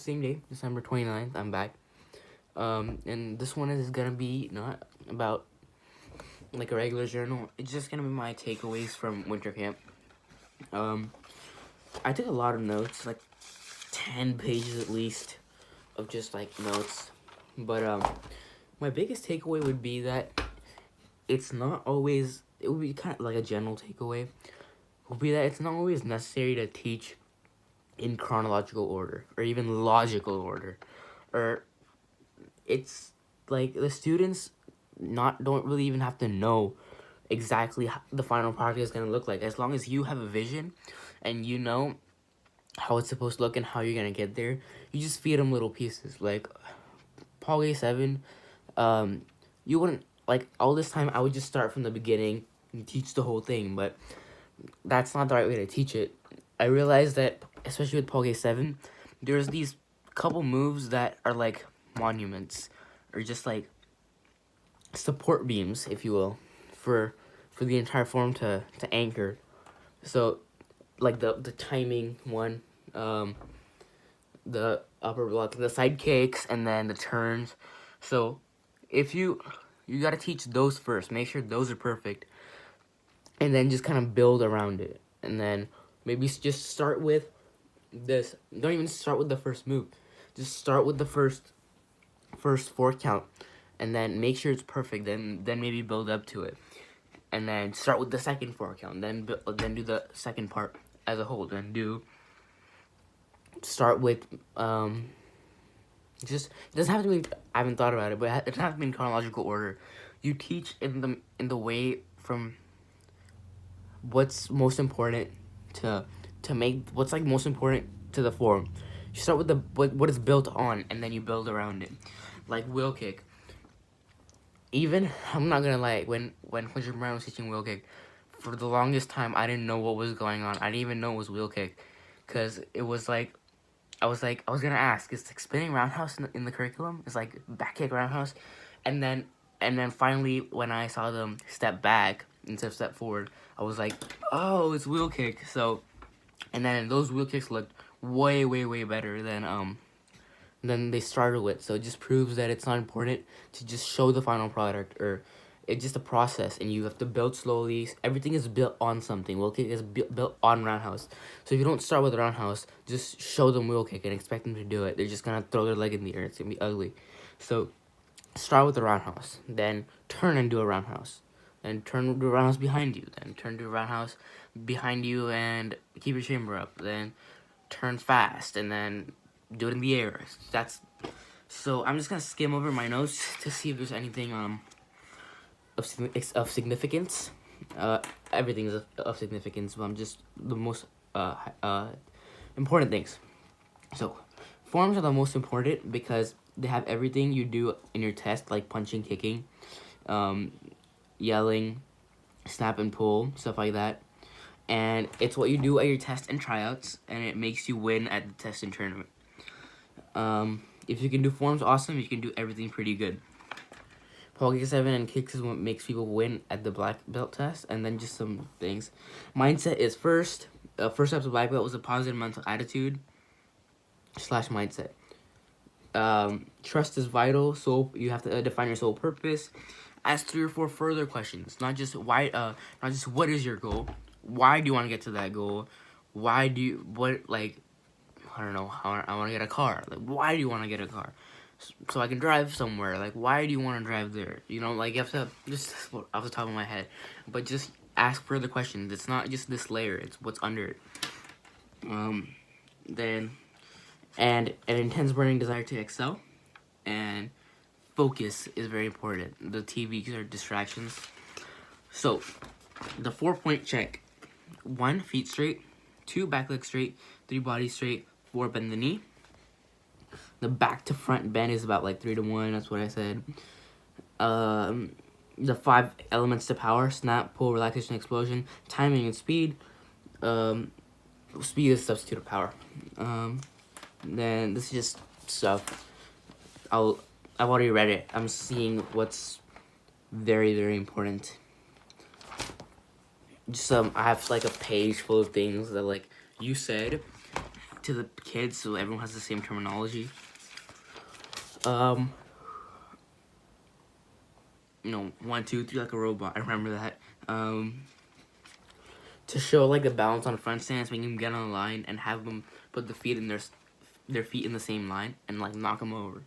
same day, December 29th, I'm back. And this one is gonna be not about like a regular journal. It's just gonna be my takeaways from winter camp. Um, I took a lot of notes, like 10 pages at least of just like notes. But my biggest takeaway would be that it's not always. It would be kind of like a general takeaway. Would be that it's not always necessary to teach in chronological order or even logical order, or it's like the students not don't really even have to know exactly how the final product is going to look like, as long as you have a vision and you know how it's supposed to look and how you're going to get there. You just feed them little pieces like Paul A7. You wouldn't like all this time. I would just start from the beginning and teach the whole thing, but that's not the right way to teach it. I realized that, especially with Poke 7, there's these couple moves that are like monuments, or just like support beams, if you will, for the entire form to anchor. So, like the timing one, the upper block, the side kicks, and then the turns. So, if you gotta teach those first, make sure those are perfect, and then just kind of build around it, and then maybe just start with this. Don't even start with the first move. Just start with the first four count, and then make sure it's perfect. Then maybe build up to it, and then start with the second four count. Then do the second part as a whole. Then start with just it doesn't have to be. I haven't thought about it, but it doesn't have to be in chronological order. You teach in the way from what's most important to make what's like most important to the form. You start with the what is built on, and then you build around it. Like wheel kick. Even I'm not gonna lie, when Quincy Brown was teaching wheel kick, for the longest time I didn't know what was going on. I didn't even know it was wheel kick, cause it was like I was gonna ask, is like spinning roundhouse in the curriculum? Is like back kick roundhouse, and then finally when I saw them step back instead of step forward, I was like, oh, it's wheel kick. So, and then those wheel kicks looked way better than they started with. So it just proves that it's not important to just show the final product, or it's just a process, and you have to build slowly. Everything is built on something. Wheel kick is built on roundhouse. So if you don't start with roundhouse, just show them wheel kick and expect them to do it. They're just gonna throw their leg in the air. It's gonna be ugly. So start with the roundhouse, then turn and do a roundhouse, then turn to a roundhouse behind you, then turn to a roundhouse behind you and keep your chamber up, then turn fast, and then do it in the air. That's so. I'm just gonna skim over my notes to see if there's anything of significance. Everything is of significance, but I'm just the most important things. So, forms are the most important because they have everything you do in your test, like punching, kicking, um, yelling, snap and pull, stuff like that. And it's what you do at your test and tryouts, and it makes you win at the test and tournament. If you can do forms, awesome. You can do everything pretty good. Paul Kick 7 and kicks is what makes people win at the black belt test, and then just some things. Mindset is first. First step to black belt was a positive mental attitude / mindset. Trust is vital, so you have to define your sole purpose. Ask 3 or 4 further questions, not just why. Not just what is your goal. Why do you want to get to that goal? Why do you I don't know. I want to get a car. Like, why do you want to get a car? So I can drive somewhere. Like, why do you want to drive there? You know, like, you have to, just off the top of my head. But just ask further questions. It's not just this layer. It's what's under it. Then, and an intense burning desire to excel. And focus is very important. The TVs are distractions. So, the 4-point check. 1, feet straight. 2, back leg straight. 3, body straight. 4, bend the knee. The back to front bend is about like 3 to 1. That's what I said. The 5 elements to power: snap, pull, relaxation, explosion, timing, and speed. Speed is substitute of power. Then this is just stuff. I've already read it. I'm seeing what's very important. Just I have like a page full of things that like you said. to the kids so everyone has the same terminology. You know, 1, 2, 3 like a robot. I remember that. To show like the balance on front stance, making them get on the line and have them put the feet in their feet in the same line and like knock them over.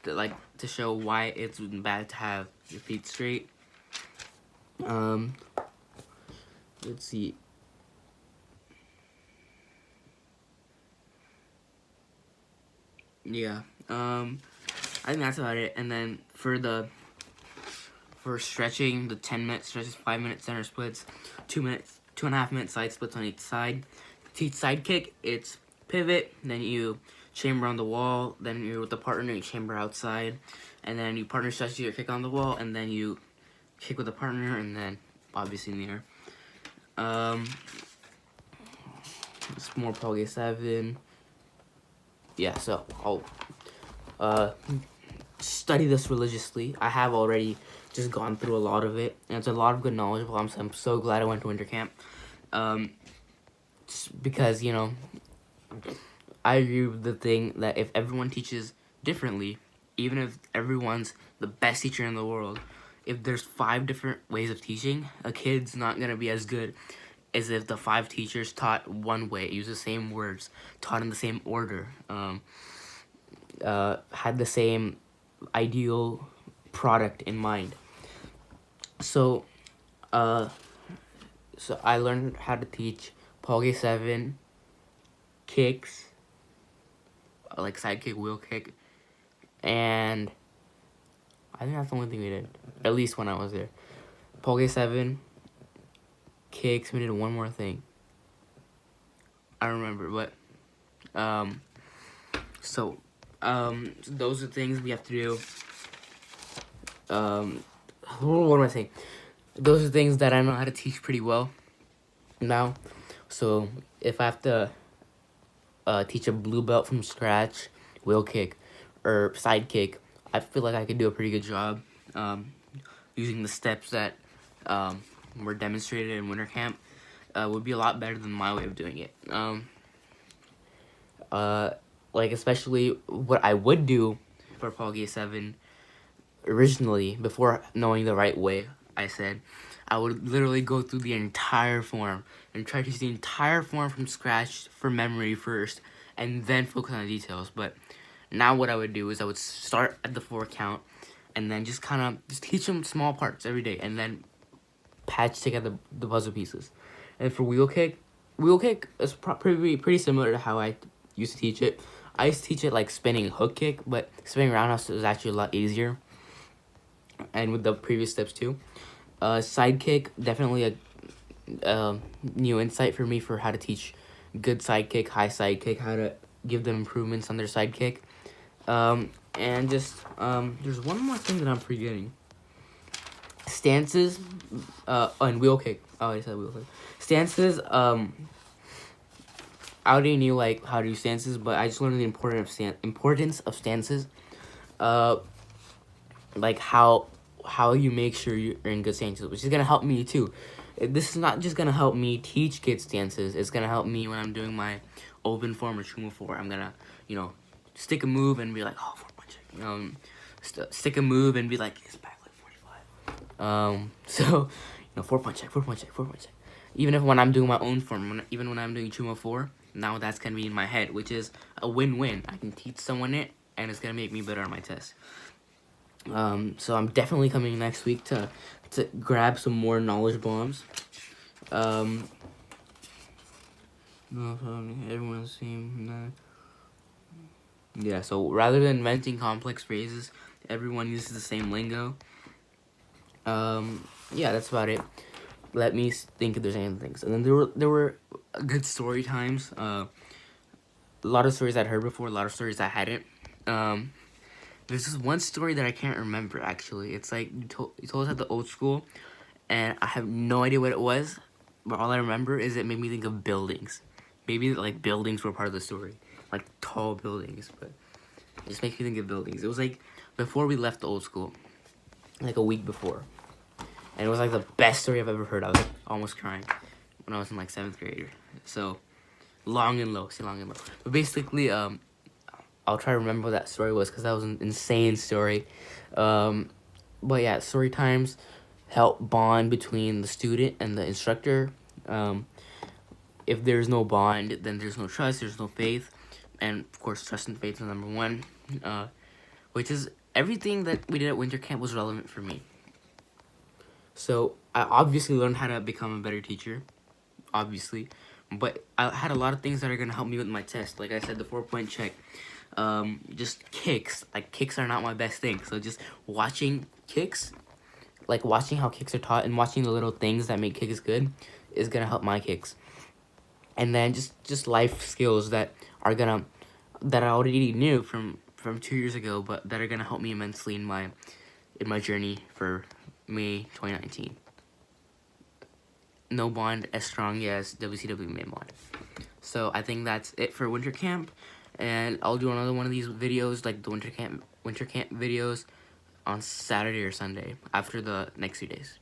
To show why it's bad to have your feet straight. Let's see. Yeah. I think that's about it. And then for stretching, the 10-minute stretches, 5-minute center splits, 2.5-minute side splits on each side. To each side kick, it's pivot, then you chamber on the wall, then you're with the partner, you chamber outside, and then you partner stretch your kick on the wall, and then you kick with the partner, and then obviously in the air. It's more Poge 7. Yeah, so I'll study this religiously. I have already just gone through a lot of it, and it's a lot of good knowledge. I'm so glad I went to winter camp. Just because, you know, I agree with the thing that if everyone teaches differently, even if everyone's the best teacher in the world, if there's 5 different ways of teaching, a kid's not gonna be as good as if the 5 teachers taught one way, use the same words, taught in the same order, had the same ideal product in mind. So I learned how to teach Poge 7 kicks, like side kick, wheel kick, and I think that's the only thing we did, at least when I was there. Poge 7 kicks, we did one more thing. I don't remember, but so those are things we have to do. What am I saying? Those are things that I know how to teach pretty well now. So if I have to teach a blue belt from scratch, wheel kick or side kick, I feel like I could do a pretty good job using the steps that were demonstrated in winter camp. Would be a lot better than my way of doing it. Like especially what I would do for Poge 7 originally, before knowing the right way, I said I would literally go through the entire form and try to use the entire form from scratch for memory first, and then focus on the details. But now what I would do is I would start at the 4 count, and then just teach them small parts every day, and then patch together the puzzle pieces. And for wheel kick is pretty similar to how I used to teach it. I used to teach it like spinning hook kick, but spinning roundhouse is actually a lot easier. And with the previous steps too. Side kick, definitely a new insight for me for how to teach good side kick, high side kick, how to give them improvements on their side kick. And just, there's one more thing that I'm forgetting. Stances, and wheel kick. Oh, I said wheel kick. Stances, I already knew like how to do stances, but I just learned the importance of stances. Like how you make sure you're in good stances, which is gonna help me too. This is not just gonna help me teach kids stances. It's gonna help me when I'm doing my open form or Chuma 4. I'm gonna, you know, stick a move and be like, oh, 4-punch. Stick a move and be like, it's back like 45. So, you know, 4-punch check, 4-punch check, 4-punch check. Even if when I'm doing my own form, even when I'm doing Chuma 4, now that's gonna be in my head, which is a win-win. I can teach someone it, and it's gonna make me better on my test. So I'm definitely coming next week to grab some more knowledge bombs. Everyone's same. Yeah, so rather than inventing complex phrases, everyone uses the same lingo. Yeah, that's about it. Let me think if there's any things. And then there were good story times. A lot of stories I'd heard before, a lot of stories I hadn't. There's this one story that I can't remember, actually. It's like, you told us at the old school, and I have no idea what it was, but all I remember is it made me think of buildings. Maybe, like, buildings were part of the story. Like, tall buildings, but it just makes me think of buildings. It was, like, before we left the old school. Like, a week before. And it was, like, the best story I've ever heard. I was, like, almost crying when I was in, like, 7th grade. So, Long and Low. Say Long and Low. But basically, I'll try to remember what that story was because that was an insane story. But yeah, story times help bond between the student and the instructor. If there's no bond, then there's no trust, there's no faith, and of course, trust and faith is number one. Which is everything that we did at winter camp was relevant for me. So I obviously learned how to become a better teacher, obviously, but I had a lot of things that are gonna help me with my test. Like I said, the 4-point check, just kicks. Like kicks are not my best thing. So just watching kicks, like watching how kicks are taught and watching the little things that make kicks good, is gonna help my kicks. And then just life skills that are gonna that I already knew from 2 years ago, but that are gonna help me immensely in my journey for May 2019. No bond as strong as WCW main bond. So I think that's it for winter camp, and I'll do another one of these videos, like the winter camp videos, on Saturday or Sunday after the next few days.